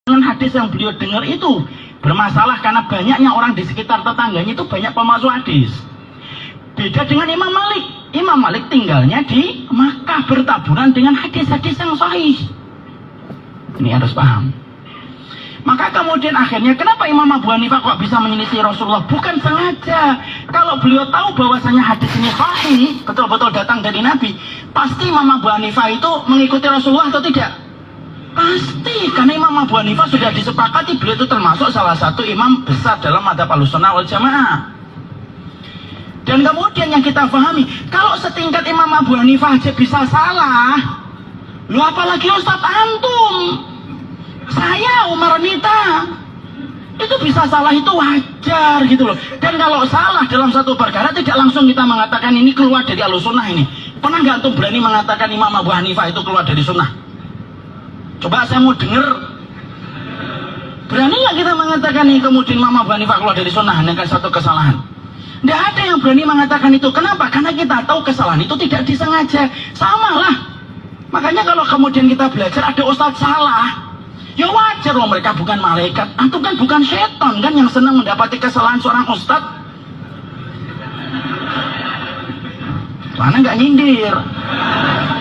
Dengan hadis yang beliau dengar itu bermasalah karena banyaknya orang di sekitar tetangganya itu banyak pemalsu hadis. Beda dengan Imam Malik. Imam Malik tinggalnya di Makkah bertaburan dengan hadis-hadis yang sahih. Ini harus paham. Maka kemudian akhirnya kenapa Imam Abu Hanifah kok bisa menyelisih Rasulullah? Bukan sengaja. Kalau beliau tahu bahwasanya hadis ini sahih, betul-betul datang dari Nabi, pasti Imam Abu Hanifah itu mengikuti Rasulullah atau tidak? Pasti, karena Imam Abu Hanifah sudah disepakati beliau itu termasuk salah satu imam besar dalam madzhab Ahlussunnah wal Jamaah. Dan kemudian yang kita pahami, kalau setingkat Imam Abu Hanifah aja bisa salah, lu apalagi Ustadz antum? Saya Umar Nita itu bisa salah, itu wajar gitu loh. Dan kalau salah dalam satu perkara tidak langsung kita mengatakan ini keluar dari Ahlussunnah ini. Pernah nggak antum berani mengatakan Imam Abu Hanifah itu keluar dari sunnah? Coba saya mau dengar. Berani nggak kita mengatakan ini kemudian Imam Abu Hanifah keluar dari sunnah hanya karena satu kesalahan? Tidak ada yang berani mengatakan itu. Kenapa? Karena kita tahu kesalahan itu tidak disengaja. Sama lah. Makanya kalau kemudian kita belajar ada ustadz salah, ya wajar loh, mereka bukan malaikat. Antum kan bukan setan kan yang senang mendapati kesalahan seorang ustadz. Mana nggak nyindir?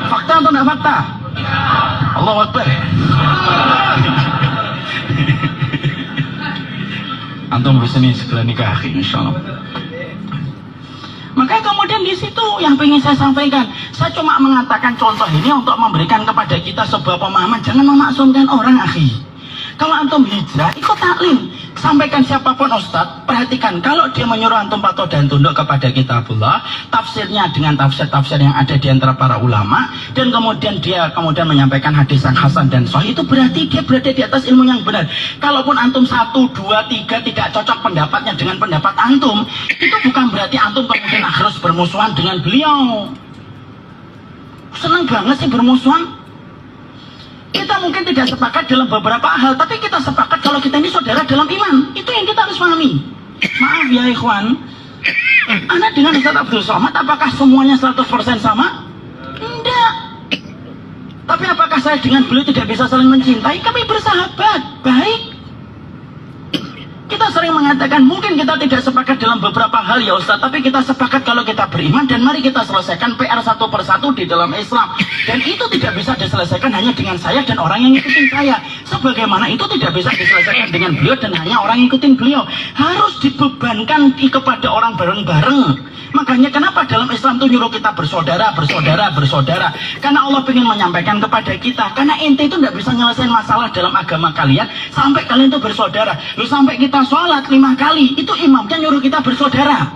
Fakta atau nggak fakta? Allahu Akbar. Antum bisa nih segera nikah, insyaallah. Maka kemudian di situ yang ingin saya sampaikan. Saya cuma mengatakan contoh ini untuk memberikan kepada kita sebuah pemahaman. Jangan memaksumkan orang, akhi. Kalau antum hijrah, ikut taklim. Sampaikan siapapun ustadz, perhatikan kalau dia menyuruh antum patuh dan tunduk kepada kitabullah, tafsirnya dengan tafsir-tafsir yang ada di antara para ulama, dan kemudian dia menyampaikan hadis yang hasan dan sahih, itu berarti dia berada di atas ilmu yang benar. Kalaupun antum 1, 2, 3 tidak cocok pendapatnya dengan pendapat antum, itu bukan berarti antum kemudian harus bermusuhan dengan beliau. Senang banget sih bermusuhan. Kita mungkin tidak sepakat dalam beberapa hal, tapi kita sepakat kalau kita ini saudara dalam iman. Itu yang kita harus pahami. Maaf ya ikhwan, Anda dengan Ustaz Abdul Somad apakah semuanya 100% sama? Tidak. Tapi apakah saya dengan beliau tidak bisa saling mencintai? Kami bersahabat, baik. Kita sering mengatakan mungkin kita tidak sepakat dalam beberapa hal ya Ustaz, tapi kita sepakat kalau kita beriman, dan mari kita selesaikan PR satu persatu di dalam Islam. Dan itu tidak bisa diselesaikan hanya dengan saya dan orang yang ngikutin saya, sebagaimana itu tidak bisa diselesaikan dengan beliau dan hanya orang yang ngikutin beliau. Harus dibebankan kepada orang bareng-bareng. Makanya kenapa dalam Islam itu nyuruh kita bersaudara, karena Allah ingin menyampaikan kepada kita, karena ente itu tidak bisa nyelesain masalah dalam agama kalian sampai kalian itu bersaudara. Lu sampai kita sholat 5 kali, itu imamnya nyuruh kita bersaudara.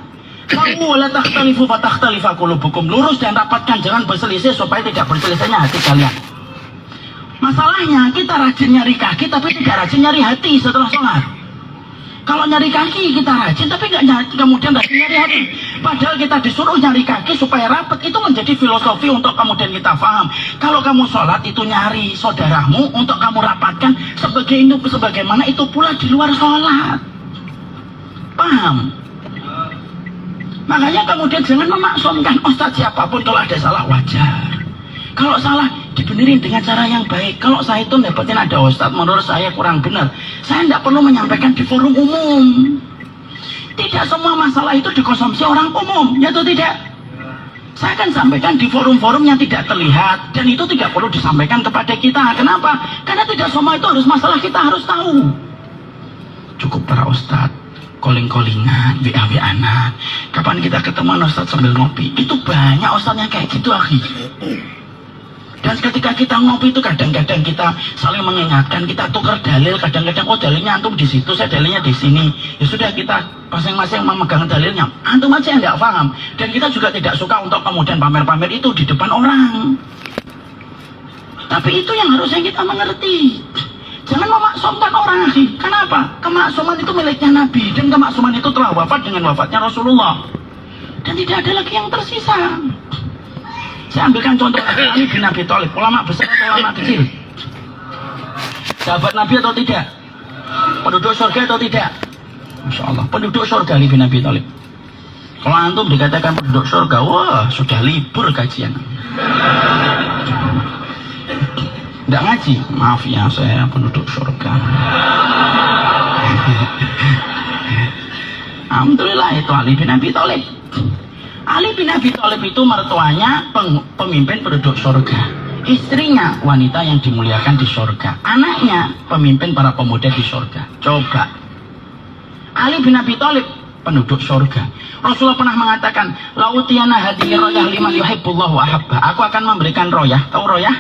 Kamu la takhtalifu fa takhtalifa qulubukum, lurus dan rapatkan, jangan berselisih supaya tidak berselisihnya hati kalian. Masalahnya kita rajin nyari kaki tapi tidak rajin nyari hati setelah sholat. Kalau nyari kaki kita rajin tapi kemudian nggak nyari hati. Padahal kita disuruh nyari kaki supaya rapat. Itu menjadi filosofi untuk kemudian kita paham. Kalau kamu sholat itu nyari saudaramu untuk kamu rapatkan, sebagaimana itu pula di luar sholat. Paham? Makanya kemudian jangan memaksumkan ustadz siapapun. Kalau ada salah wajar. Kalau salah dibenerin dengan cara yang baik. Kalau saya itu dapetin ada ustadz menurut saya kurang benar, saya tidak perlu menyampaikan di forum umum. Tidak semua masalah itu dikonsumsi orang umum, ya atau tidak? Saya akan sampaikan di forum-forum yang tidak terlihat, dan itu tidak perlu disampaikan kepada kita. Kenapa? Karena tidak semua itu harus masalah kita harus tahu. Cukup para ustadz calling-callingan, WA-WA-an. Kapan kita ketemu ustadz sambil ngopi? Itu banyak ustadznya kayak gitu, akhi. Dan ketika kita ngopi itu kadang-kadang kita saling mengingatkan, kita tukar dalil, kadang-kadang oh dalilnya antum di situ, saya dalilnya di sini. Ya sudah, kita masing-masing memegang dalilnya. Antum aja yang tidak paham. Dan kita juga tidak suka untuk kemudian pamer-pamer itu di depan orang. Tapi itu yang harusnya kita mengerti. Jangan memaksumkan orang, akhi. Kenapa? Kemaksuman itu miliknya Nabi, dan kemaksuman itu telah wafat dengan wafatnya Rasulullah. Dan tidak ada lagi yang tersisa. Saya ambilkan contoh Ali bin Abi Thalib, ulama besar atau ulama kecil? Sahabat Nabi atau tidak? Penduduk surga atau tidak? Masya Allah, penduduk surga Ali bin Abi Thalib. Kalau antum dikatakan penduduk surga, wah sudah libur kajian. Tidak ngaji, maaf ya saya penduduk surga. Alhamdulillah itu Ali bin Abi Thalib. Ali bin Abi Thalib itu mertuanya pemimpin penduduk surga, istrinya wanita yang dimuliakan di surga, anaknya pemimpin para pemuda di surga. Coba, Ali bin Abi Thalib penduduk surga. Rasulullah pernah mengatakan, lautiyana hadihi royah liman yuhibbullahu ahabba. Aku akan memberikan royah. Tahu royah?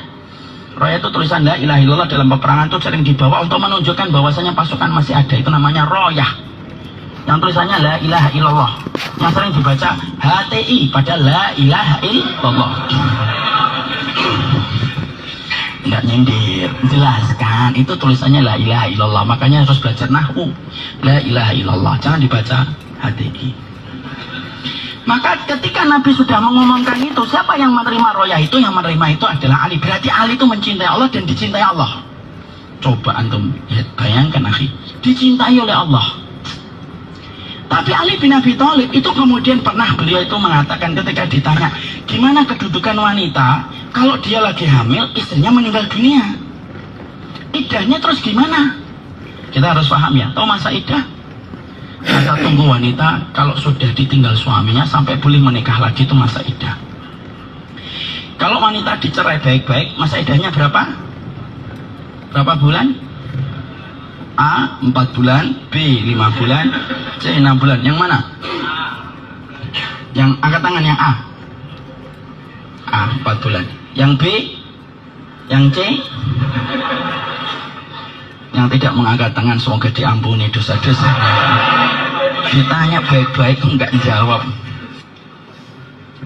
Royah itu tulisan la ilaha illallah dalam peperangan itu sering dibawa untuk menunjukkan bahwasanya pasukan masih ada. Itu namanya royah. Yang tulisannya la ilaha illallah. Yang sering dibaca HTI pada la ilaha illallah. Enggak nyindir, jelaskan. Itu tulisannya la ilaha illallah. Makanya harus belajar nahwu. La ilaha illallah. Jangan dibaca HTI. Maka ketika Nabi sudah mengumumkan itu, siapa yang menerima royah itu? Yang menerima itu adalah Ali. Berarti Ali itu mencintai Allah dan dicintai Allah. Coba antum bayangkan, akhi, dicintai oleh Allah. Tapi Ali bin Abi Thalib itu kemudian pernah beliau itu mengatakan ketika ditanya gimana kedudukan wanita kalau dia lagi hamil, istrinya meninggal dunia, iddahnya terus gimana? Kita harus paham ya, tahu masa iddah? Masa tunggu wanita kalau sudah ditinggal suaminya sampai boleh menikah lagi itu masa iddah. Kalau wanita dicerai baik-baik, masa iddahnya berapa? Berapa bulan? A 4 bulan, B 5 bulan, C 6 bulan. Yang mana? Yang angkat tangan yang A. A 4 bulan. Yang B? Yang C? Yang tidak mengangkat tangan semoga diampuni dosa-dosa. Ditanya baik-baik enggak jawab.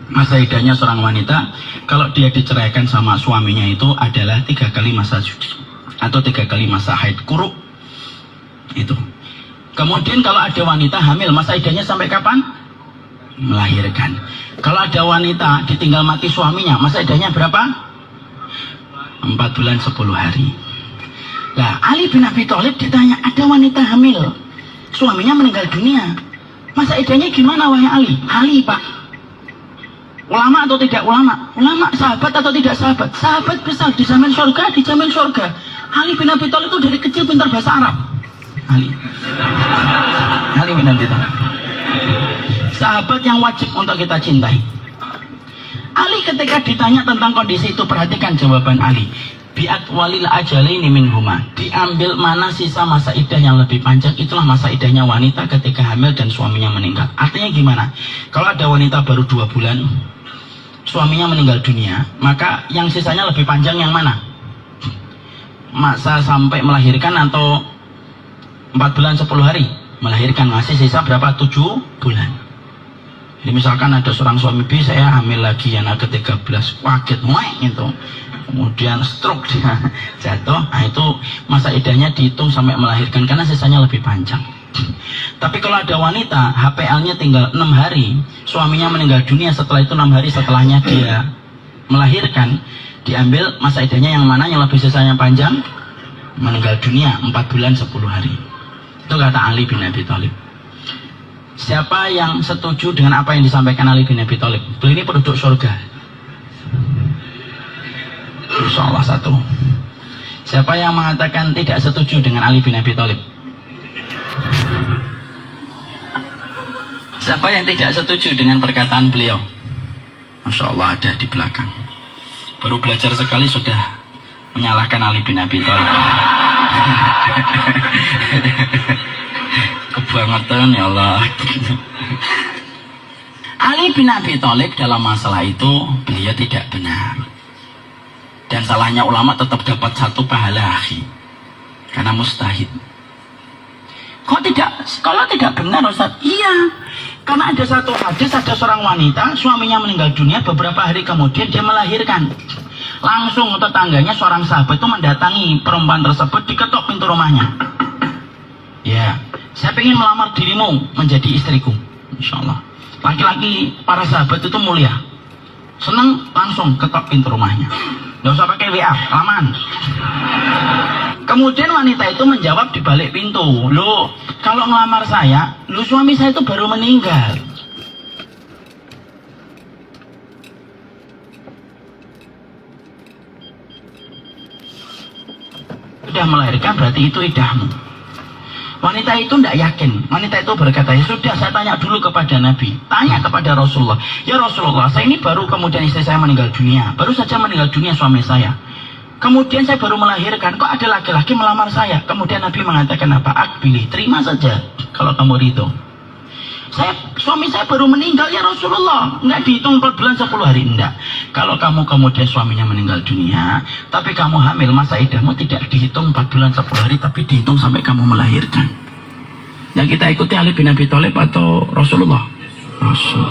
Masa iddahnya seorang wanita kalau dia diceraikan sama suaminya itu adalah 3 kali masa suci atau 3 kali masa haid kuruk itu. Kemudian kalau ada wanita hamil, masa iddahnya sampai kapan? Melahirkan. Kalau ada wanita ditinggal mati suaminya, masa iddahnya berapa? 4 bulan 10 hari. Nah, Ali bin Abi Thalib ditanya, ada wanita hamil, suaminya meninggal dunia, masa iddahnya gimana wahai Ali? Ali pak, ulama atau tidak ulama? Ulama. Sahabat atau tidak sahabat? Sahabat besar, dijamin surga, dijamin surga. Ali bin Abi Thalib itu dari kecil pintar bahasa Arab. Ali bin Abi Thalib, sahabat yang wajib untuk kita cintai. Ali ketika ditanya tentang kondisi itu, perhatikan jawaban Ali. Biat walil ajalaini minhuma, diambil mana sisa masa iddah yang lebih panjang, itulah masa iddahnya wanita ketika hamil dan suaminya meninggal. Artinya gimana? Kalau ada wanita baru 2 bulan suaminya meninggal dunia, maka yang sisanya lebih panjang yang mana? Masa sampai melahirkan atau 4 bulan 10 hari melahirkan, masih sisa berapa? 7 bulan. Jadi misalkan ada seorang suami B, saya hamil lagi anak ke-13, kaget gitu, kemudian stroke dia jatuh, nah itu masa iddahnya dihitung sampai melahirkan karena sisanya lebih panjang. Tapi kalau ada wanita HPL-nya tinggal 6 hari, suaminya meninggal dunia, setelah itu 6 hari setelahnya dia melahirkan, diambil masa iddahnya yang mana yang lebih sisanya panjang? Meninggal dunia 4 bulan 10 hari. Itu kata Ali bin Abi Thalib. Siapa yang setuju dengan apa yang disampaikan Ali bin Abi Thalib? Beliau ini penduduk surga. Insyaallah satu. Siapa yang mengatakan tidak setuju dengan Ali bin Abi Thalib? Siapa yang tidak setuju dengan perkataan beliau? Masya Allah, ada di belakang. Baru belajar sekali sudah menyalahkan Ali bin Abi Thalib. Kebangetan ya Allah. Ali bin Abi Thalib dalam masalah itu beliau tidak benar. Dan salahnya ulama tetap dapat 1 pahala, akhi, karena mustahid. Kok tidak? Kalau tidak benar Ustaz? Iya, karena ada satu hadis, ada seorang wanita suaminya meninggal dunia, beberapa hari kemudian dia melahirkan. Langsung tetangganya seorang sahabat itu mendatangi perempuan tersebut, diketok pintu rumahnya. Ya, saya ingin melamar dirimu menjadi istriku. Insya Allah. Laki-laki para sahabat itu mulia, senang, langsung ketok pintu rumahnya. Nggak usah pakai WA, laman. Kemudian wanita itu menjawab di balik pintu, loh, kalau ngelamar saya, loh suami saya itu baru meninggal. Sudah melahirkan berarti itu iddahmu. Wanita itu tidak yakin. Wanita itu berkata, ya sudah saya tanya dulu kepada Nabi. Tanya kepada Rasulullah. Ya Rasulullah, saya ini baru kemudian istri saya meninggal dunia. Baru saja meninggal dunia suami saya. Kemudian saya baru melahirkan. Kok ada laki-laki melamar saya? Kemudian Nabi mengatakan apa? Akbili, terima saja kalau kamu ridho. Suami saya baru meninggal ya Rasulullah. Enggak dihitung 4 bulan 10 hari. Enggak. Kalau kamu kemudian suaminya meninggal dunia, tapi kamu hamil, masa idahmu tidak dihitung 4 bulan 10 hari, tapi dihitung sampai kamu melahirkan. Yang kita ikuti Ali bin Abi Thalib atau Rasulullah? Rasul.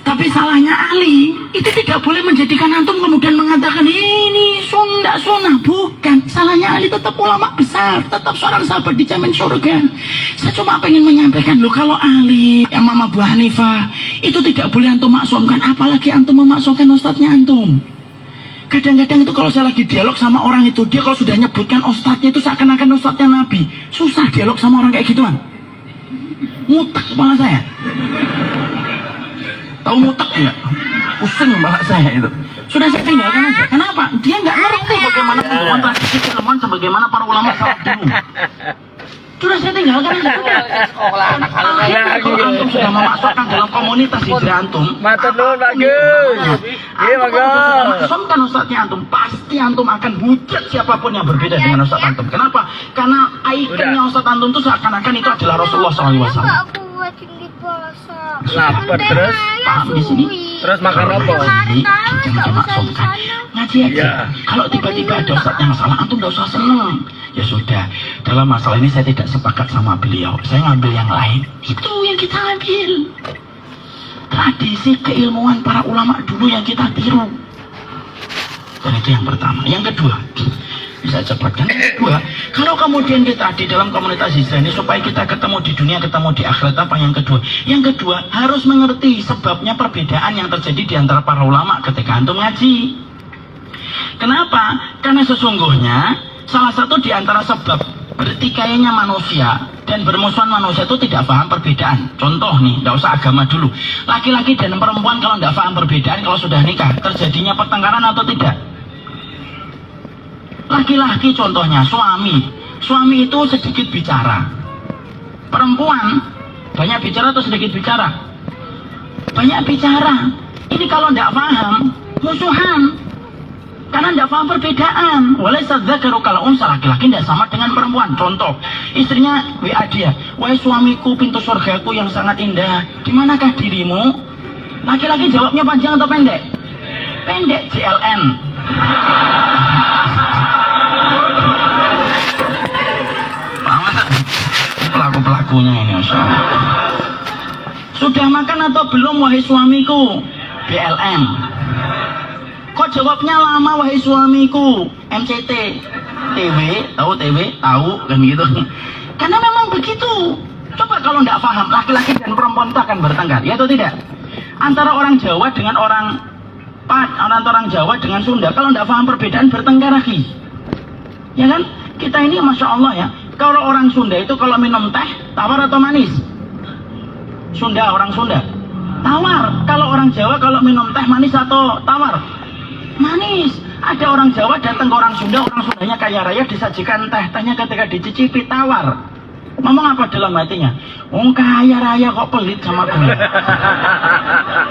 Tapi salahnya Ali, itu tidak boleh menjadikan antum kemudian mengatakan ini sunnah. Bukan. Salahnya Ali tetap ulama besar, tetap seorang sahabat dijamin surga. Saya cuma pengen menyampaikan loh, kalau Ali, Imam Abu Hanifah, itu tidak boleh antum maksumkan, apalagi antum memasukkan ustadznya antum. Kadang-kadang itu kalau saya lagi dialog sama orang itu, dia kalau sudah nyebutkan ustadznya itu seakan-akan ustadznya Nabi. Susah dialog sama orang kayak gituan. Mutak kepala saya. Tahu mutak enggak? Pusing malah saya itu. Sudah saya tinggalkan aja. Kenapa? Dia nggak ngerti bagaimana pembawa tradisi ilmuwan sebagaimana para ulama salaf dulu. Sudah saya tinggalkan aja. Kalau antum sudah memasukkan dalam komunitas hijrah antum, matur nuwun bagus. Iya bagus. Maksumkan ustadznya antum, pasti antum akan hujat siapapun yang berbeda dengan ustadz antum. Kenapa? Karena ikonnya ustadz antum itu seakan-akan itu adalah Rasulullah SAW. Lapar terus paham di sini. Terus makan apa? Jangan maksudkan ngaji aja. Kalau tiba-tiba ada ustadz yang salah, antum tidak usah seneng. Ya sudah, dalam masalah ini saya tidak sepakat sama beliau. Saya ngambil yang lain. Itu yang kita ambil. Tradisi keilmuan para ulama dulu yang kita tiru. Dan itu yang pertama. Yang kedua, bisa cepatkan. Yang kedua, kalau kemudian kita di dalam komunitas hijrah ini supaya kita ketemu di dunia, ketemu di akhirat, apa yang kedua? Yang kedua, harus mengerti sebabnya perbedaan yang terjadi di antara para ulama ketika antum ngaji. Kenapa? Karena sesungguhnya salah satu di antara sebab bertikainya manusia dan bermusuhan manusia itu tidak paham perbedaan. Contoh nih, tidak usah agama dulu. Laki-laki dan perempuan kalau tidak paham perbedaan, kalau sudah nikah, terjadinya pertengkaran atau tidak? Laki-laki contohnya, suami itu sedikit bicara. Perempuan banyak bicara atau sedikit bicara? Banyak bicara. Ini kalau tidak paham, musuhan. Karena tidak paham perbedaan. Walaysa dzakaru kal unsa, laki-laki tidak sama dengan perempuan. Contoh, istrinya WA dia, wahai suamiku pintu surgaku yang sangat indah, di manakah dirimu? Laki-laki jawabnya panjang atau pendek? Pendek, JLN. Pelaku-pelakunya ini, Masya Allah. Sudah makan atau belum wahai suamiku? BLM. Kok jawabnya lama wahai suamiku? MCT. TW, tahu TW? Tahu, kan gitu. Karena memang begitu. Coba kalau tidak paham, laki-laki dan perempuan itu akan bertengkar, ya atau tidak? Antara orang Jawa dengan orang Jawa dengan Sunda, kalau tidak paham perbedaan bertengkar lagi. Ya kan? Kita ini Masya Allah ya, kalau orang Sunda itu kalau minum teh, tawar atau manis? Orang Sunda. Tawar. Kalau orang Jawa kalau minum teh manis atau tawar? Manis. Ada orang Jawa datang ke orang Sundanya kaya raya, disajikan tehnya ketika dicicipi tawar. Ngomong apa dalam hatinya? Kaya raya kok pelit sama gue.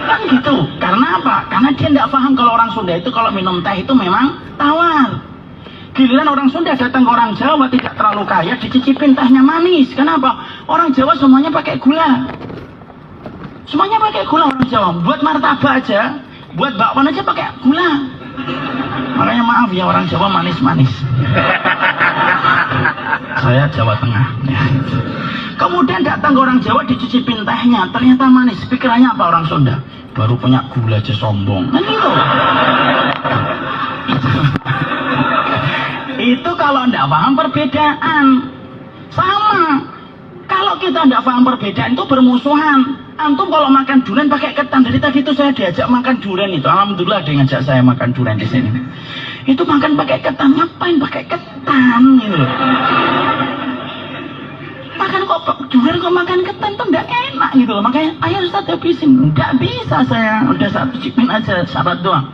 Kan gitu. Karena apa? Karena dia tidak paham kalau orang Sunda itu kalau minum teh itu memang tawar. Giliran orang Sunda datang ke orang Jawa tidak terlalu kaya, dicicipin tehnya manis. Kenapa? Orang Jawa semuanya pakai gula. Semuanya pakai gula orang Jawa. Buat martabak aja, buat bakwan aja pakai gula. Makanya maaf ya orang Jawa manis-manis. Saya Jawa Tengah. Kemudian datang ke orang Jawa dicicipin tehnya, ternyata manis. Pikirannya apa orang Sunda? Baru punya gula aja sombong. Kan gitu. Itu kalau tidak paham perbedaan. Sama. Kalau kita tidak paham perbedaan itu bermusuhan. Antum kalau makan durian pakai ketan. Dari tadi itu saya diajak makan durian itu. Alhamdulillah ada yang ngajak saya makan durian di sini. Itu makan pakai ketan. Ngapain pakai ketan gitu. Makan kok durian kok makan ketan tuh tidak enak gitu loh. Makanya ayo Ustaz habisin. Tidak bisa saya. Udah satu cipin aja syarat doang.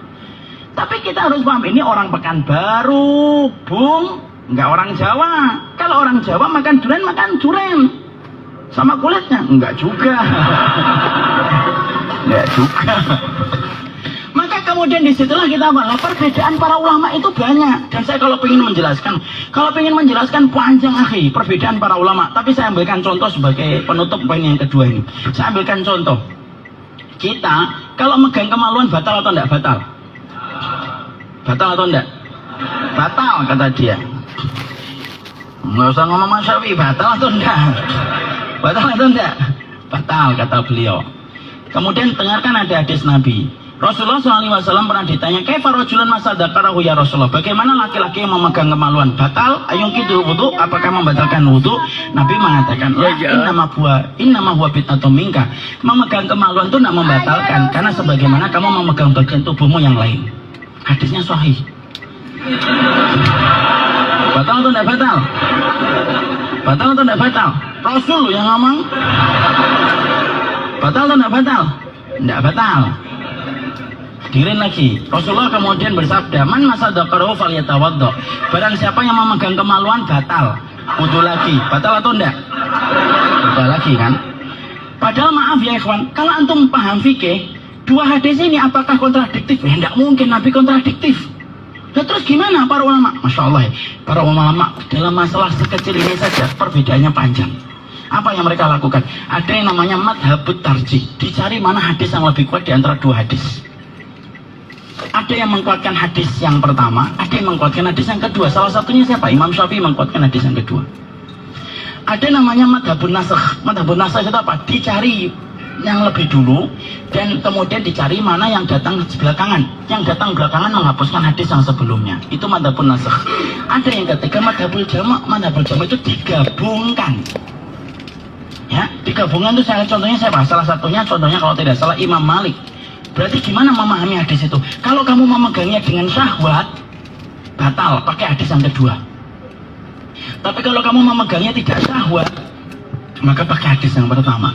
Tapi kita harus paham ini orang Pekanbaru, Bung, nggak orang Jawa. kalau orang Jawa makan durian sama kulitnya? Enggak juga. Enggak juga. Maka kemudian disitulah kita bahwa perbedaan para ulama itu banyak. Dan saya kalau ingin menjelaskan panjang akhi perbedaan para ulama. Tapi saya ambilkan contoh sebagai penutup poin yang kedua ini. Saya ambilkan contoh. Kita kalau megang kemaluan batal atau enggak batal? Batal atau enggak? Batal kata dia. Nggak usah ngomong Mas Syafi'i, batal atau enggak? Batal atau enggak? Batal kata beliau. Kemudian dengarkan ada hadis Nabi. Rasulullah SAW pernah ditanya, kaifa rajulun masadaqarahu ya Rasulullah, bagaimana laki-laki yang memegang kemaluan batal ayung kidul wudu, apakah membatalkan wudu? Nabi mengatakan, innama huwa bid'atun minka, memegang kemaluan itu tidak membatalkan, karena sebagaimana kamu memegang bagian tubuhmu yang lain. Hadisnya sahih. Batal atau tidak batal? Batal atau tidak batal? Rasul yang ngomong. Batal atau tidak batal? Tidak batal. Dirin lagi, Rasulullah kemudian bersabda, man masadaqarahu falyatawaddo. Barang siapa yang memegang kemaluan batal, wudu lagi. Batal atau enggak? Batal lagi kan? Padahal maaf ya ikhwan, kalau antum paham fikih, dua hadis ini apakah kontradiktif? Ya enggak mungkin Nabi kontradiktif. Nah, terus gimana para ulama? Masya Allah ya, para ulama dalam masalah sekecil ini saja perbedaannya panjang. Apa yang mereka lakukan? Ada yang namanya madhabut tarjih, dicari mana hadis yang lebih kuat di antara dua hadis. Ada yang mengkuatkan hadis yang pertama, ada yang mengkuatkan hadis yang kedua. Salah satunya siapa? Imam Syafi'i mengkuatkan hadis yang kedua. Ada namanya madhabun nasakh. Madhabun nasakh itu apa? Dicari yang lebih dulu dan kemudian dicari mana yang datang belakangan. Yang datang belakangan menghapuskan hadis yang sebelumnya. Itu madhabun nasakh. Ada yang ketiga madhabul jama'. Madhabul jama' itu digabungkan. Ya, digabungkan itu contohnya siapa? Salah satunya contohnya kalau tidak salah Imam Malik. Berarti gimana memahami hadis itu? Kalau kamu memegangnya dengan syahwat, batal, pakai hadis yang kedua. Tapi kalau kamu memegangnya tidak syahwat, maka pakai hadis yang pertama.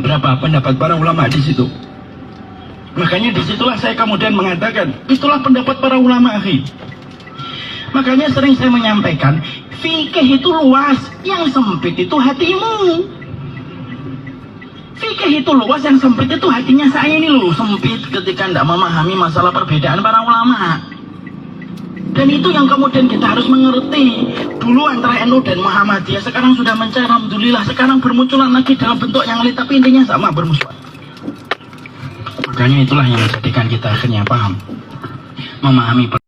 Berapa pendapat para ulama di situ? Makanya disitulah saya kemudian mengatakan, itulah pendapat para ulama akhi. Makanya sering saya menyampaikan, fikih itu luas, yang sempit itu hatimu. Fikih itu luas, yang sempit itu hatinya saya ini loh, sempit ketika tidak memahami masalah perbedaan para ulama. Dan itu yang kemudian kita harus mengerti. Dulu antara NU dan Muhammadiyah sekarang sudah mencair, alhamdulillah. Sekarang bermunculan lagi dalam bentuk yang lain, tapi intinya sama, bermusuhan. Makanya itulah yang menjadikan kita akhirnya paham, memahami